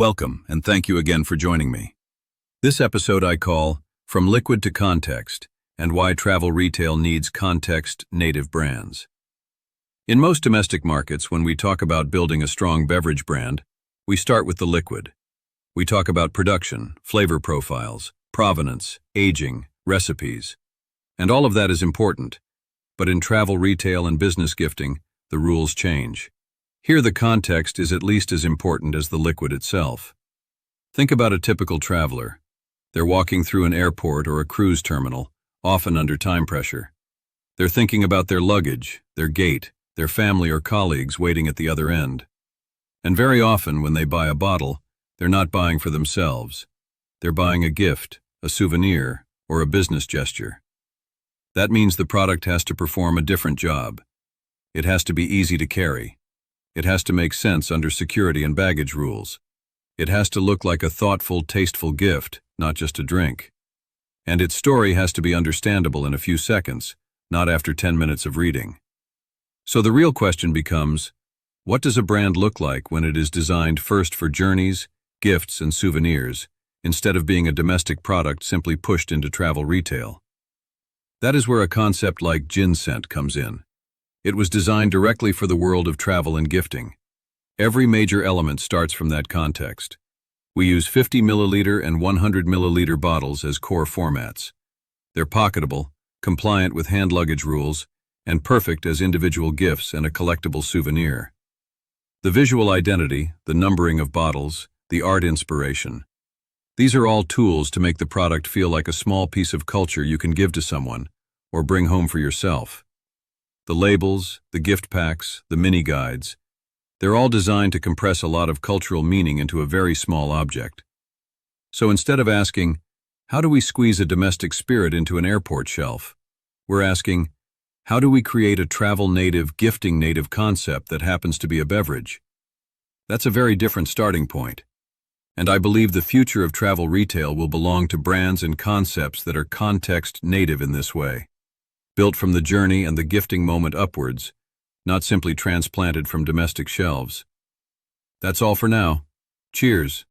Welcome, and thank you again for joining me. This episode I call From Liquid to Context, and Why Travel Retail Needs Context-Native Brands. In most domestic markets, when we talk about building a strong beverage brand, we start with the liquid. We talk about production, flavor profiles, provenance, aging, recipes. And all of that is important. But in travel retail and business gifting, the rules change. Here the context is at least as important as the liquid itself. Think about a typical traveler. They're walking through an airport or a cruise terminal, often under time pressure. They're thinking about their luggage, their gate, their family or colleagues waiting at the other end. And very often when they buy a bottle, they're not buying for themselves. They're buying a gift, a souvenir, or a business gesture. That means the product has to perform a different job. It has to be easy to carry. It has to make sense under security and baggage rules. It has to look like a thoughtful, tasteful gift, not just a drink. And its story has to be understandable in a few seconds, not after 10 minutes of reading. So the real question becomes, what does a brand look like when it is designed first for journeys, gifts, and souvenirs, instead of being a domestic product simply pushed into travel retail? That is where a concept like gin scent comes in. It was designed directly for the world of travel and gifting. Every major element starts from that context. We use 50 milliliter and 100 milliliter bottles as core formats. They're pocketable, compliant with hand luggage rules, and perfect as individual gifts and a collectible souvenir. The visual identity, the numbering of bottles, the art inspiration. These are all tools to make the product feel like a small piece of culture you can give to someone, or bring home for yourself. The labels, the gift packs, the mini guides, they're all designed to compress a lot of cultural meaning into a very small object. So instead of asking, how do we squeeze a domestic spirit into an airport shelf? We're asking, how do we create a travel-native, gifting-native concept that happens to be a beverage? That's a very different starting point. And I believe the future of travel retail will belong to brands and concepts that are context-native in this way, built from the journey and the gifting moment upwards, not simply transplanted from domestic shelves. That's all for now. Cheers.